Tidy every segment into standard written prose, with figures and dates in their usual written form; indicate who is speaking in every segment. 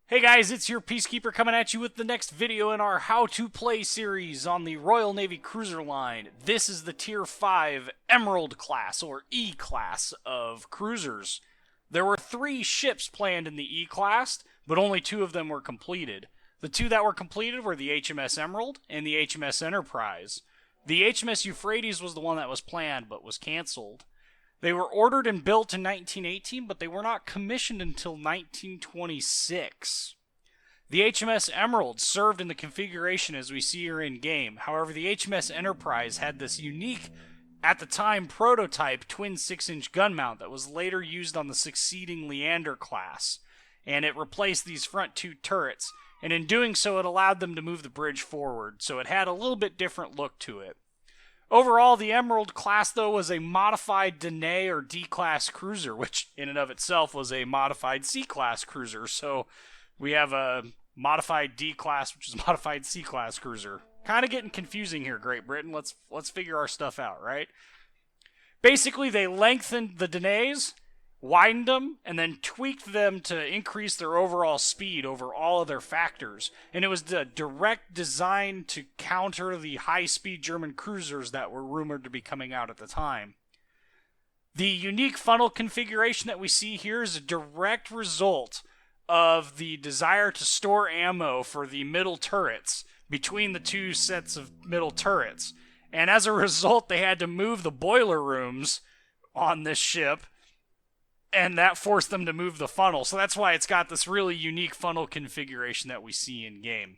Speaker 1: Hey guys, it's your Peacekeeper coming at you with the next video in our How to Play series on the Royal Navy cruiser line. This is the Tier 5 Emerald class, or E class, of cruisers. There were 3 ships planned in the E class, but only 2 of them were completed. The 2 that were completed were the HMS Emerald and the HMS Enterprise. The HMS Euphrates was the one that was planned, but was cancelled. They were ordered and built in 1918, but they were not commissioned until 1926. The HMS Emerald served in the configuration as we see here in game. However, the HMS Enterprise had this unique, at the time, prototype twin 6-inch gun mount that was later used on the succeeding Leander class, and it replaced these front 2 turrets, and in doing so it allowed them to move the bridge forward, so it had a little bit different look to it. Overall, the Emerald class, though, was a modified Danae or D-class cruiser, which in and of itself was a modified C-class cruiser. So we have a modified D-class, which is a modified C-class cruiser. Kind of getting confusing here, Great Britain. Let's figure our stuff out, right? Basically, they lengthened the Danaes, widened them, and then tweaked them to increase their overall speed over all of their factors. And it was the direct design to counter the high-speed German cruisers that were rumored to be coming out at the time. The unique funnel configuration that we see here is a direct result of the desire to store ammo for the middle turrets between the 2 sets of middle turrets. And as a result, they had to move the boiler rooms on this ship, and that forced them to move the funnel. So that's why it's got this really unique funnel configuration that we see in game.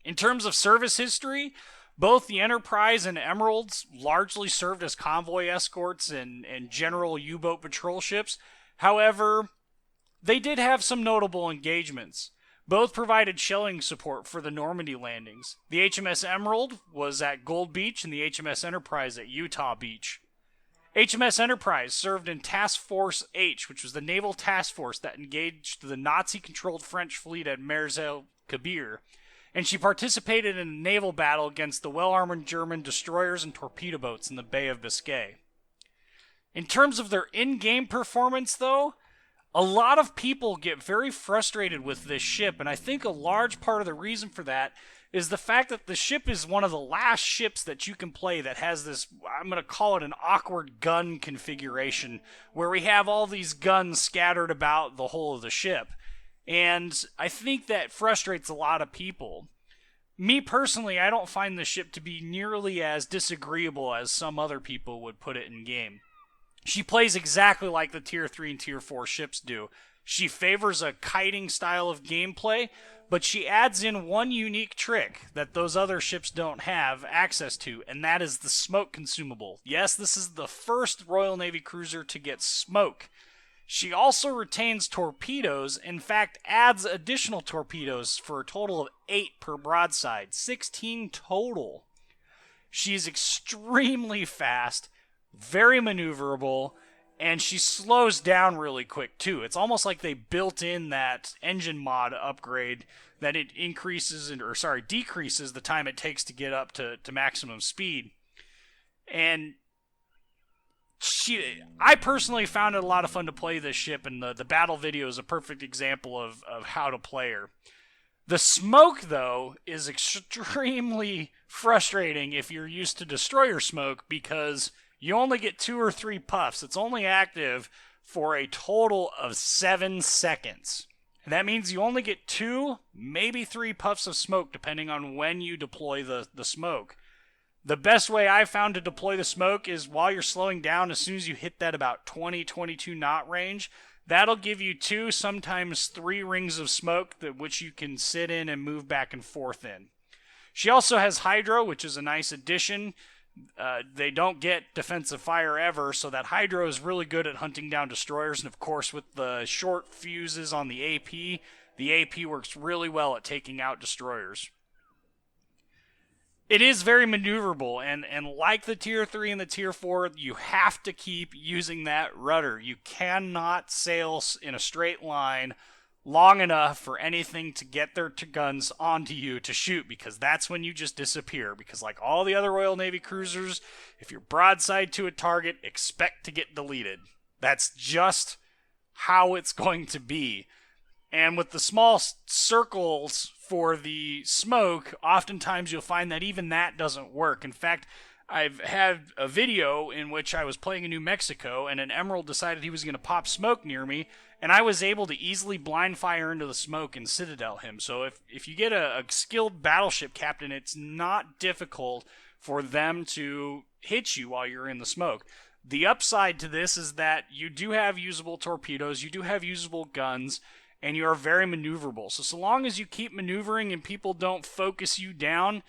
Speaker 1: In terms of service history, both the Enterprise and Emeralds largely served as convoy escorts and general U-boat patrol ships. However, they did have some notable engagements. Both provided shelling support for the Normandy landings. The HMS Emerald was at Gold Beach and the HMS Enterprise at Utah Beach. HMS Enterprise served in Task Force H, which was the naval task force that engaged the Nazi-controlled French fleet at Mers el-Kabir, and she participated in a naval battle against the well-armored German destroyers and torpedo boats in the Bay of Biscay. In terms of their in-game performance, though, a lot of people get very frustrated with this ship, and I think a large part of the reason for that is the fact that the ship is one of the last ships that you can play that has this, I'm going to call it an awkward gun configuration, where we have all these guns scattered about the whole of the ship. And I think that frustrates a lot of people. Me personally, I don't find the ship to be nearly as disagreeable as some other people would put it in game. She plays exactly like the Tier 3 and Tier 4 ships do. She favors a kiting style of gameplay, but she adds in one unique trick that those other ships don't have access to, and that is the smoke consumable. Yes, this is the first Royal Navy cruiser to get smoke. She also retains torpedoes, in fact adds additional torpedoes for a total of 8 per broadside, 16 total. She's extremely fast, very maneuverable, and she slows down really quick too. It's almost like they built in that engine mod upgrade that it decreases the time it takes to get up to maximum speed. And I personally found it a lot of fun to play this ship, and the battle video is a perfect example of how to play her. The smoke, though, is extremely frustrating if you're used to destroyer smoke, because you only get 2 or 3 puffs. It's only active for a total of 7 seconds. And that means you only get 2, maybe 3 puffs of smoke, depending on when you deploy the smoke. The best way I've found to deploy the smoke is while you're slowing down, as soon as you hit that about 20-22 knot range, that'll give you 2, sometimes 3 rings of smoke, which you can sit in and move back and forth in. She also has hydro, which is a nice addition. They don't get defensive fire ever, so that hydro is really good at hunting down destroyers. And of course, with the short fuses on the AP works really well at taking out destroyers. It is very maneuverable, and like the Tier 3 and the Tier 4, you have to keep using that rudder. You cannot sail in a straight line long enough for anything to get their guns onto you to shoot, because that's when you just disappear. Because like all the other Royal Navy cruisers, if you're broadside to a target, expect to get deleted. That's just how it's going to be. And with the small circles for the smoke, oftentimes you'll find that even that doesn't work. In fact, I've had a video in which I was playing in New Mexico, and an Emerald decided he was going to pop smoke near me, and I was able to easily blind fire into the smoke and citadel him. So if you get a skilled battleship captain, it's not difficult for them to hit you while you're in the smoke. The upside to this is that you do have usable torpedoes, you do have usable guns, and you are very maneuverable. So long as you keep maneuvering and people don't focus you down,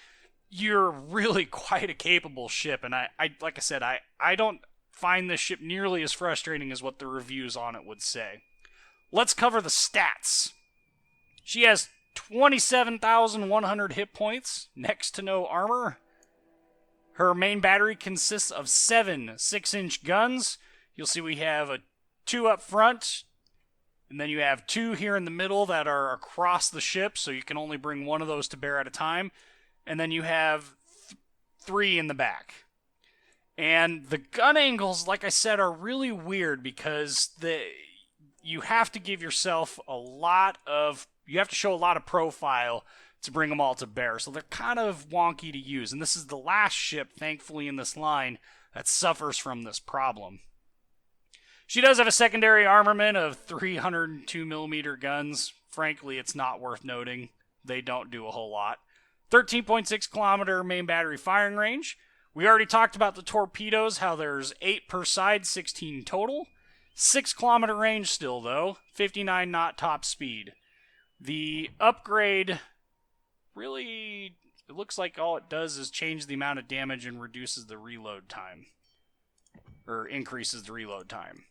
Speaker 1: you're really quite a capable ship. And I like I said, I don't find this ship nearly as frustrating as what the reviews on it would say. Let's cover the stats. She has 27,100 hit points, next to no armor. Her main battery consists of 7 6-inch guns. You'll see we have 2 up front, and then you have 2 here in the middle that are across the ship, so you can only bring one of those to bear at a time. And then you have 3 in the back. And the gun angles, like I said, are really weird because you have to give yourself you have to show a lot of profile to bring them all to bear. So they're kind of wonky to use. And this is the last ship, thankfully, in this line that suffers from this problem. She does have a secondary armament of 302mm guns. Frankly, it's not worth noting. They don't do a whole lot. 13.6 kilometer main battery firing range. We already talked about the torpedoes, how there's 8 per side, 16 total. 6 kilometer range still, though. 59 knot top speed. The upgrade, really, it looks like all it does is change the amount of damage and reduces the reload time. Or increases the reload time.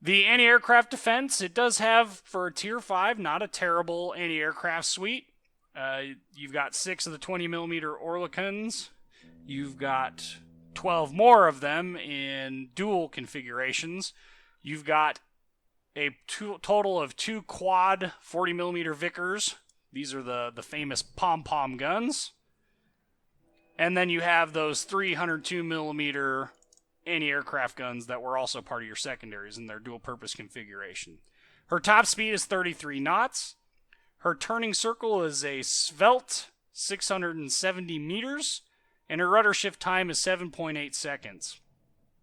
Speaker 1: The anti-aircraft defense, it does have, for a Tier 5, not a terrible anti-aircraft suite. You've got 6 of the 20mm Oerlikons. You've got 12 more of them in dual configurations. You've got a total of 2 quad 40mm Vickers. These are the famous pom-pom guns. And then you have those 302mm anti-aircraft guns that were also part of your secondaries in their dual-purpose configuration. Her top speed is 33 knots. Her turning circle is a svelte 670 meters, and her rudder shift time is 7.8 seconds.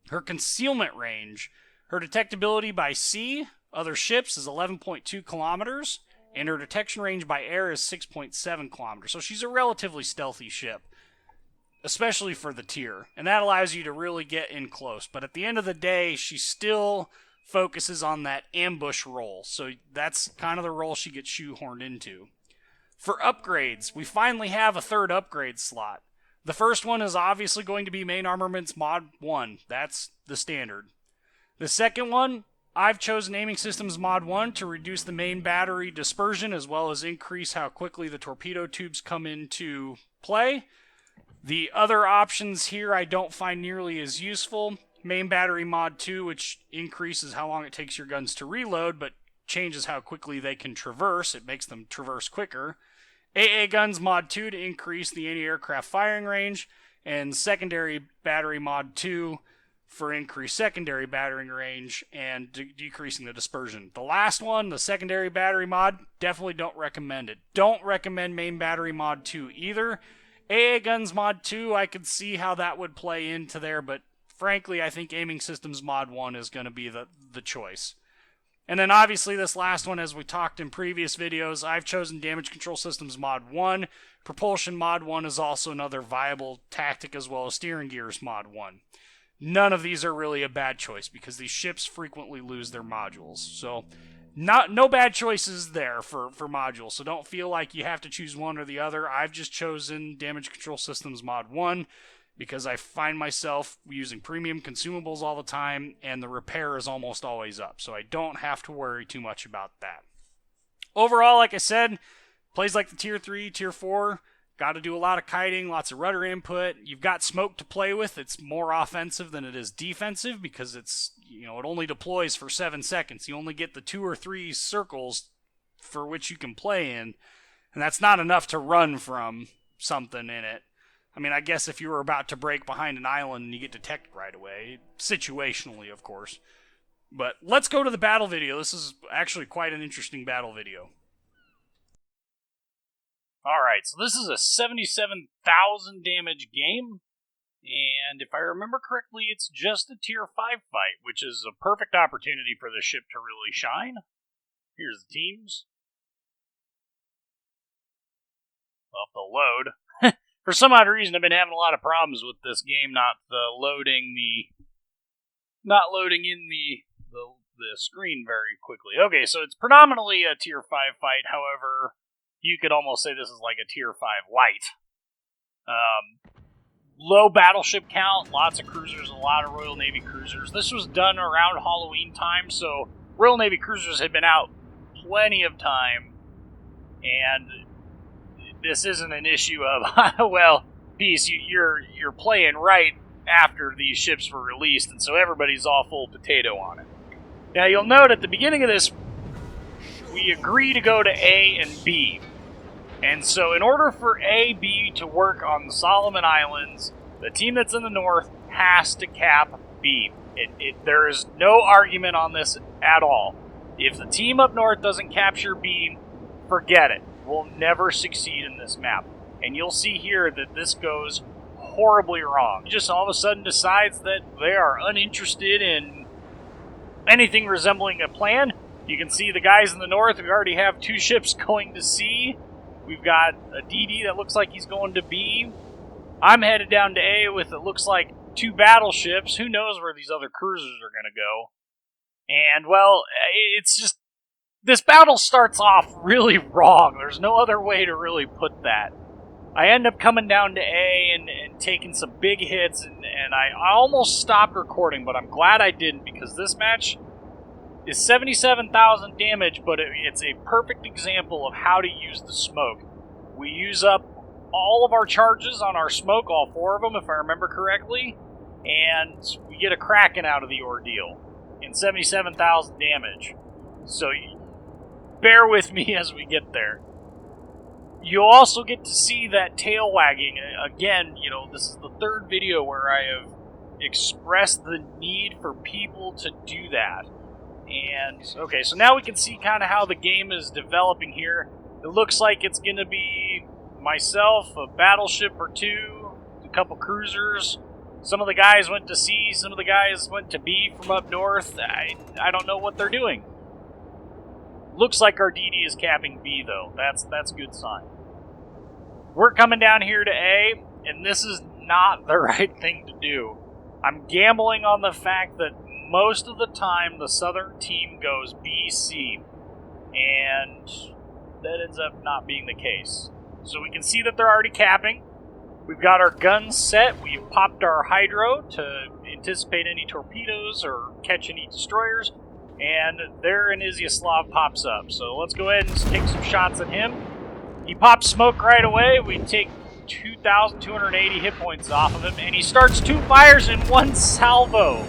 Speaker 1: Her concealment range, her detectability by sea, other ships, is 11.2 kilometers, and her detection range by air is 6.7 kilometers. So she's a relatively stealthy ship, especially for the tier, and that allows you to really get in close. But at the end of the day, she still focuses on that ambush role, so that's kind of the role she gets shoehorned into. For upgrades, we finally have a third upgrade slot. The first one is obviously going to be Main Armaments Mod 1. That's the standard. The second one, I've chosen Aiming Systems Mod 1 to reduce the main battery dispersion as well as increase how quickly the torpedo tubes come into play. The other options here I don't find nearly as useful. Main Battery Mod 2, which increases how long it takes your guns to reload, but changes how quickly they can traverse. It makes them traverse quicker. AA Guns Mod 2 to increase the anti-aircraft firing range, and Secondary Battery Mod 2 for increased secondary battering range and decreasing the dispersion. The last one, the Secondary Battery Mod, definitely don't recommend it. Don't recommend Main Battery Mod 2 either. AA Guns Mod 2, I could see how that would play into there, but frankly, I think Aiming Systems Mod 1 is going to be the choice. And then obviously this last one, as we talked in previous videos, I've chosen Damage Control Systems Mod 1. Propulsion Mod 1 is also another viable tactic, as well as Steering Gears Mod 1. None of these are really a bad choice because these ships frequently lose their modules. So no bad choices there for modules. So don't feel like you have to choose one or the other. I've just chosen Damage Control Systems Mod 1 because I find myself using premium consumables all the time, and the repair is almost always up, so I don't have to worry too much about that. Overall, like I said, plays like the Tier 3, Tier 4, got to do a lot of kiting, lots of rudder input. You've got smoke to play with. It's more offensive than it is defensive because it only deploys for 7 seconds. You only get the 2 or 3 circles for which you can play in, and that's not enough to run from something in it. I mean, I guess if you were about to break behind an island and you get detected right away, situationally, of course. But let's go to the battle video. This is actually quite an interesting battle video. Alright, so this is a 77,000 damage game. And if I remember correctly, it's just a tier 5 fight, which is a perfect opportunity for the ship to really shine. Here's the teams. Well, they'll load. For some odd reason, I've been having a lot of problems with this game not loading in the screen very quickly. Okay, so it's predominantly a tier 5 fight. However, you could almost say this is like a tier 5 light. Low battleship count, lots of cruisers, a lot of Royal Navy cruisers. This was done around Halloween time, so Royal Navy cruisers had been out plenty of time, and this isn't an issue of, well, peace, you're playing right after these ships were released, and so everybody's all full potato on it. Now, you'll note at the beginning of this, we agree to go to A and B. And so in order for A, B to work on the Solomon Islands, the team that's in the north has to cap B. There is no argument on this at all. If the team up north doesn't capture B, forget it. We'll never succeed in this map. And you'll see here that this goes horribly wrong. It just all of a sudden decides that they are uninterested in anything resembling a plan. You can see the guys in the north, we already have 2 ships going to C. We've got a DD that looks like he's going to B. I'm headed down to A with, it looks like, 2 battleships. Who knows where these other cruisers are going to go. And, well, it's just, this battle starts off really wrong. There's no other way to really put that. I end up coming down to A and taking some big hits, and I almost stopped recording, but I'm glad I didn't, because this match is 77,000 damage, but it's a perfect example of how to use the smoke. We use up all of our charges on our smoke, all 4 of them, if I remember correctly, and we get a Kraken out of the ordeal in 77,000 damage. So bear with me as we get there. You'll also get to see that tail wagging. Again, you know, this is the 3rd video where I have expressed the need for people to do that. And, okay, so now we can see kind of how the game is developing here. It looks like it's going to be myself, a battleship or 2, a couple cruisers. Some of the guys went to C, some of the guys went to B from up north. I don't know what they're doing. Looks like our DD is capping B, though. That's a good sign. We're coming down here to A, and this is not the right thing to do. I'm gambling on the fact that most of the time the southern team goes BC, and that ends up not being the case. So we can see that they're already capping. We've got our guns set. We've popped our hydro to anticipate any torpedoes or catch any destroyers, and there an Izyaslav pops up. So let's go ahead and take some shots at him. He pops smoke right away. We take 2,280 hit points off of him, and he starts 2 fires in 1 salvo.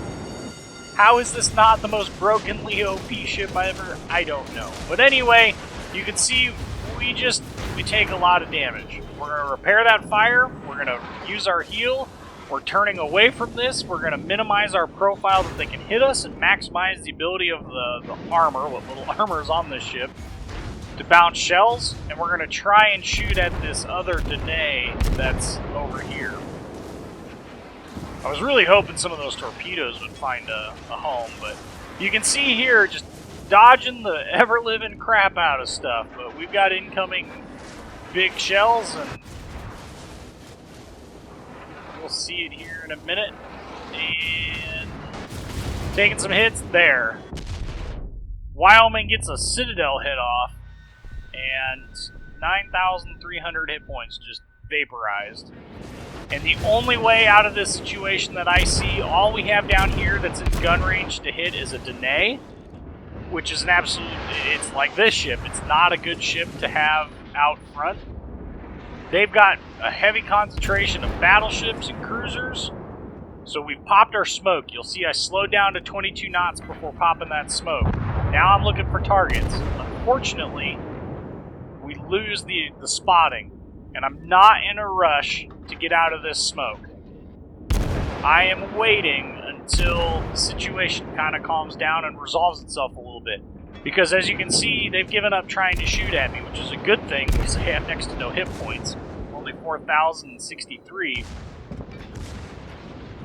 Speaker 1: How is this not the most brokenly OP ship ever? I don't know. But anyway, you can see we take a lot of damage. We're going to repair that fire. We're going to use our heal. We're turning away from this. We're going to minimize our profile that they can hit us and maximize the ability of the armor, what little armor is on this ship, to bounce shells. And we're going to try and shoot at this other Danae that's over here. I was really hoping some of those torpedoes would find a home, but you can see here just dodging the ever-living crap out of stuff. But we've got incoming big shells, and we'll see it here in a minute. And taking some hits there. Wyoming gets a Citadel hit off, and 9,300 hit points just vaporized. And the only way out of this situation that I see, all we have down here that's in gun range to hit is a Danae, which is an absolute, it's like this ship. It's not a good ship to have out front. They've got a heavy concentration of battleships and cruisers, so we've popped our smoke. You'll see I slowed down to 22 knots before popping that smoke. Now I'm looking for targets. Unfortunately, we lose the spotting, and I'm not in a rush to get out of this smoke. I am waiting until the situation kind of calms down and resolves itself a little bit. Because as you can see, they've given up trying to shoot at me, which is a good thing because they have next to no hit points. Only 4,063.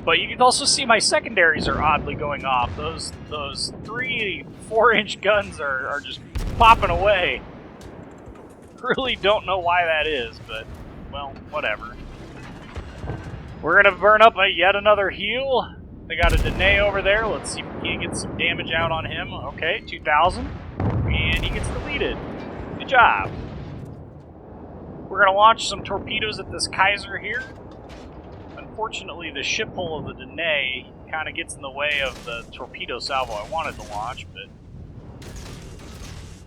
Speaker 1: But you can also see my secondaries are oddly going off. Those 3 4-inch guns are just popping away. Really don't know why that is, but, well, whatever. We're going to burn up yet another heal. They got a Dene over there. Let's see if we can get some damage out on him. Okay, 2,000. And he gets deleted. Good job. We're going to launch some torpedoes at this Kaiser here. Unfortunately, the ship hull of the Dene kind of gets in the way of the torpedo salvo I wanted to launch, but...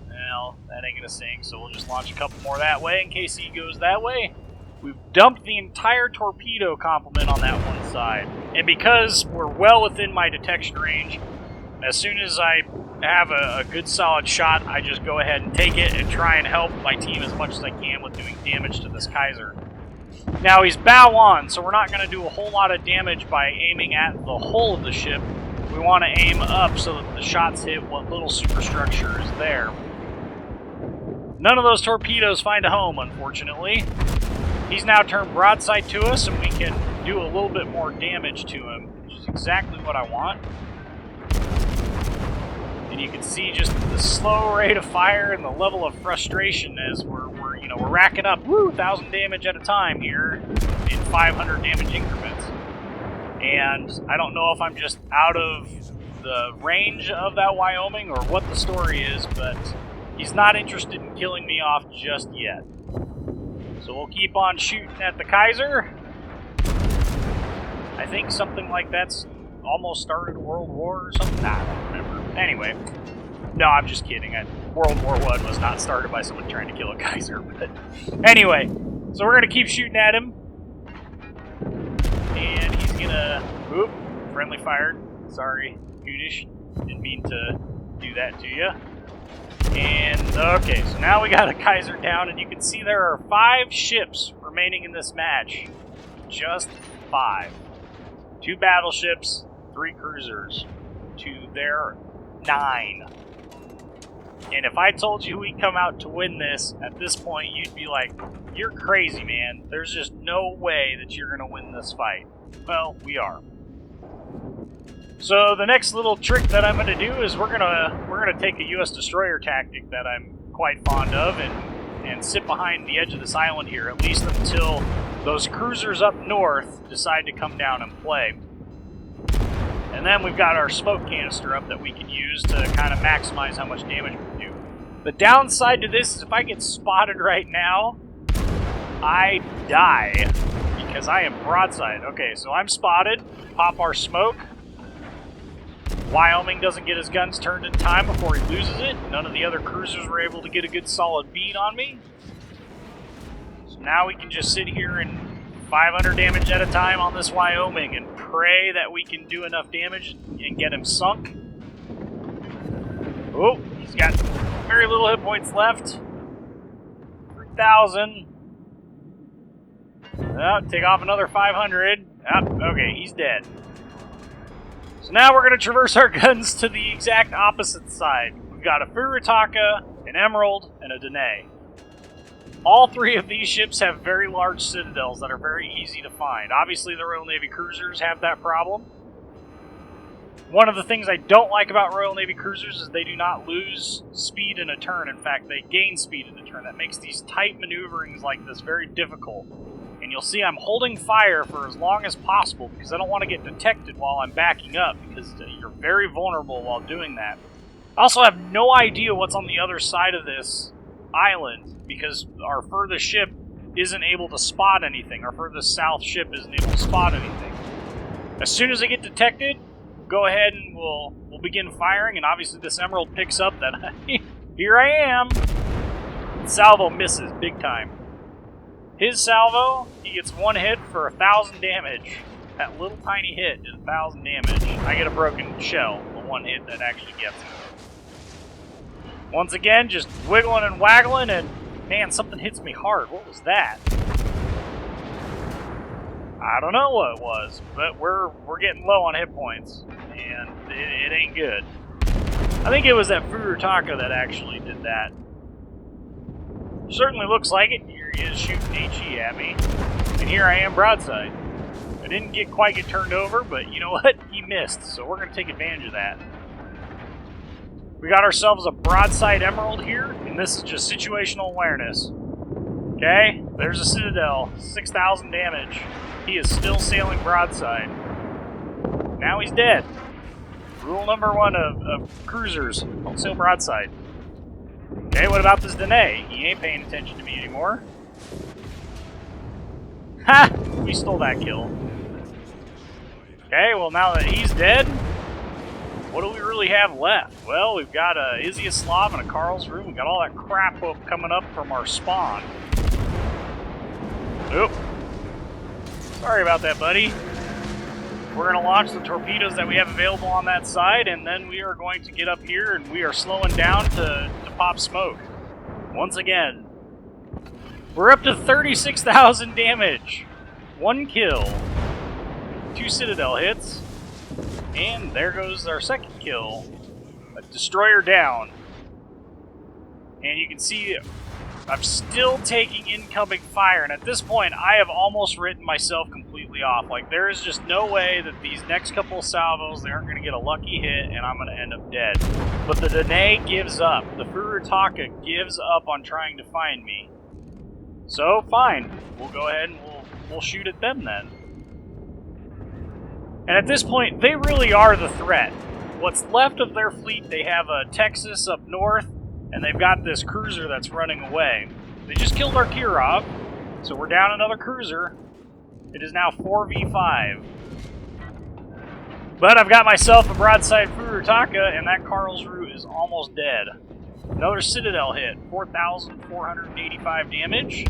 Speaker 1: well, that ain't going to sink, so we'll just launch a couple more that way in case he goes that way. We've dumped the entire torpedo complement on that one side. And because we're well within my detection range, as soon as I have a good solid shot, I just go ahead and take it and try and help my team as much as I can with doing damage to this Kaiser. Now he's bow on, so we're not going to do a whole lot of damage by aiming at the hull of the ship. We want to aim up so that the shots hit what little superstructure is there. None of those torpedoes find a home, unfortunately. He's now turned broadside to us, and we can do a little bit more damage to him, which is exactly what I want. And you can see just the slow rate of fire and the level of frustration as we're racking up 1,000 damage at a time here in 500 damage increments. And I don't know if I'm just out of the range of that Wyoming or what the story is, but he's not interested in killing me off just yet. So we'll keep on shooting at the Kaiser. I think something like that's almost started World War or something. Nah, I don't remember. Anyway, no, I'm just kidding. World War I was not started by someone trying to kill a Kaiser. But anyway, so we're going to keep shooting at him. And he's going to... oop, friendly fired. Sorry, Goodish. Didn't mean to do that to you. And, okay, so now we got a Kaiser down, and you can see there are 5 ships remaining in this match. Just 5. 2 battleships, 3 cruisers, to their 9. And if I told you we'd come out to win this, at this point you'd be like, you're crazy, man. There's just no way that you're going to win this fight. Well, we are. So the next little trick that I'm going to do is we're gonna take a U.S. destroyer tactic that I'm quite fond of and sit behind the edge of this island here, at least until those cruisers up north decide to come down and play. And then we've got our smoke canister up that we can use to kind of maximize how much damage we can do. The downside to this is if I get spotted right now, I die because I am broadside. Okay, so I'm spotted. Pop our smoke. Wyoming doesn't get his guns turned in time before he loses it. None of the other cruisers were able to get a good solid bead on me. So now we can just sit here and 500 damage at a time on this Wyoming and pray that we can do enough damage and get him sunk. Oh, he's got very little hit points left. 3,000. Oh, take off another 500. Oh, okay, he's dead. So now we're going to traverse our guns to the exact opposite side. We've got a Furitaka, an Emerald, and a Dene. All 3 of these ships have very large citadels that are very easy to find. Obviously, the Royal Navy cruisers have that problem. One of the things I don't like about Royal Navy cruisers is they do not lose speed in a turn. In fact, they gain speed in a turn. That makes these tight maneuverings like this very difficult. And you'll see I'm holding fire for as long as possible because I don't want to get detected while I'm backing up because you're very vulnerable while doing that. I also have no idea what's on the other side of this island because our furthest ship isn't able to spot anything. Our furthest south ship isn't able to spot anything. As soon as I get detected, go ahead and we'll begin firing, and obviously this Emerald picks up that here I am. Salvo misses big time. His salvo, he gets 1 hit for 1,000 damage. That little tiny hit is 1,000 damage. I get a broken shell, the 1 hit that actually gets it. Once again, just wiggling and waggling, and man, something hits me hard. What was that? I don't know what it was, but we're getting low on hit points, and it ain't good. I think it was that Furutaka that actually did that. Certainly looks like it. Here he is shooting HE at me, and here I am broadside. I didn't quite get turned over, but you know what? He missed, so we're going to take advantage of that. We got ourselves a broadside emerald here, and this is just situational awareness. Okay, there's a citadel, 6,000 damage. He is still sailing broadside. Now he's dead. Rule number 1 of cruisers, don't sail broadside. Okay, what about this Danae? He ain't paying attention to me anymore. Ha! We stole that kill. Okay, well now that he's dead, what do we really have left? Well, we've got a Iziaslav and a Karlsruhe. We got all that crap coming up from our spawn. Oop. Sorry about that, buddy. We're going to launch the torpedoes that we have available on that side, and then we are going to get up here, and we are slowing down to pop smoke. Once again. We're up to 36,000 damage. 1 kill. 2 Citadel hits. And there goes our second kill. A destroyer down. And you can see I'm still taking incoming fire, and at this point I have almost written myself completely off. Like, there is just no way that these next couple of salvos, they aren't going to get a lucky hit and I'm going to end up dead. But the Danae gives up. The Furutaka gives up on trying to find me. So, fine. We'll go ahead and we'll shoot at them then. And at this point, they really are the threat. What's left of their fleet, they have a Texas up north, and they've got this cruiser that's running away. They just killed our Kirov, so we're down another cruiser. It is now 4v5. But I've got myself a broadside Furutaka, and that Karlsruhe is almost dead. Another Citadel hit, 4,485 damage.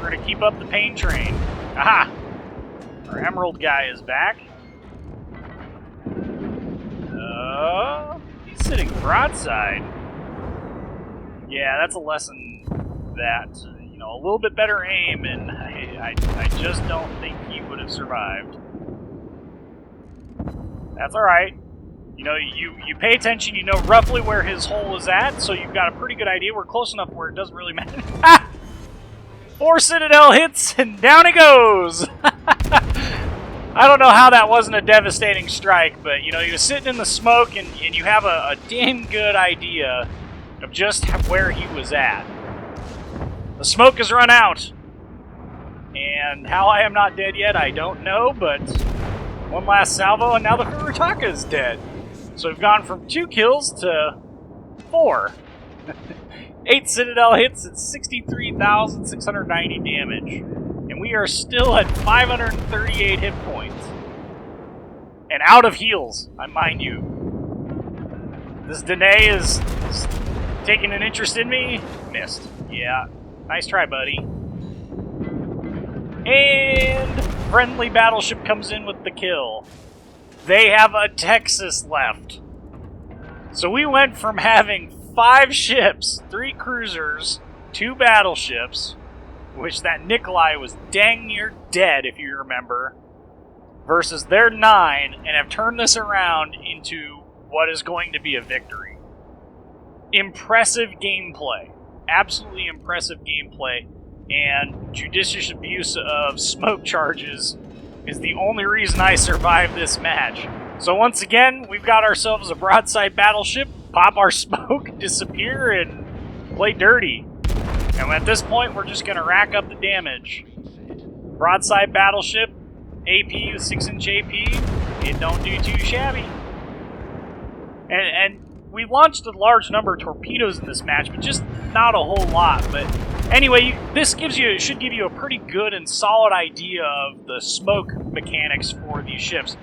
Speaker 1: We're going to keep up the pain train. Aha! Our Emerald guy is back. He's sitting broadside. Yeah, that's a lesson that, you know, a little bit better aim, and I just don't think he would have survived. That's alright. You know, you pay attention, you know roughly where his hole is at, so you've got a pretty good idea. We're close enough where it doesn't really matter. 4 Citadel hits, and down he goes! I don't know how that wasn't a devastating strike, but, you know, he was sitting in the smoke, and you have a damn good idea of just where he was at. The smoke has run out, and how I am not dead yet, I don't know, but one last salvo, and now the Furutaka is dead. So we've gone from 2 kills to 4. 8 Citadel hits at 63,690 damage. And we are still at 538 hit points. And out of heals, I mind you. This Danae is taking an interest in me. Missed. Yeah. Nice try, buddy. And friendly battleship comes in with the kill. They have a Texas left. So we went from having 5 ships, 3 cruisers, 2 battleships, which that Nikolai was dang near dead, if you remember, versus their 9, and have turned this around into what is going to be a victory. Impressive gameplay. Absolutely impressive gameplay, and judicious abuse of smoke charges is the only reason I survived this match. So once again, we've got ourselves a broadside battleship, pop our smoke, disappear, and play dirty. And at this point, we're just going to rack up the damage. Broadside battleship, AP with 6-inch AP, it don't do too shabby. And we launched a large number of torpedoes in this match, but just not a whole lot. But anyway, this should give you a pretty good and solid idea of the smoke mechanics for these ships.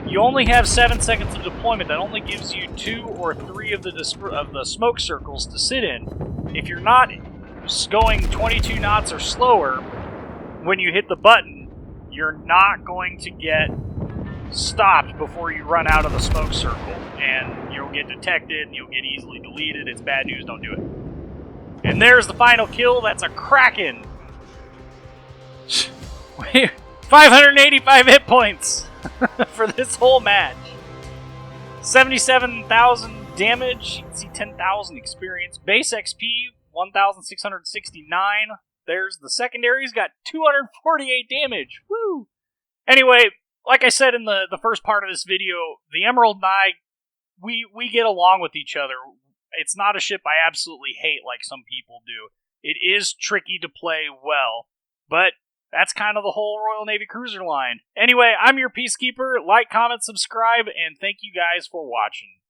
Speaker 1: You only have 7 seconds of deployment. That only gives you 2 or 3 of the smoke circles to sit in. If you're not going 22 knots or slower, when you hit the button, you're not going to get stopped before you run out of the smoke circle, and you'll get detected and you'll get easily deleted. It's bad news, don't do it. And there's the final kill. That's a Kraken. 585 hit points for this whole match. 77,000 damage. You can see 10,000 experience. Base XP, 1,669. There's the secondaries, got 248 damage. Woo! Anyway, like I said in the first part of this video, the Emerald and I, we get along with each other. It's not a ship I absolutely hate like some people do. It is tricky to play well, but that's kind of the whole Royal Navy cruiser line. Anyway, I'm your Peacekeeper. Like, comment, subscribe, and thank you guys for watching.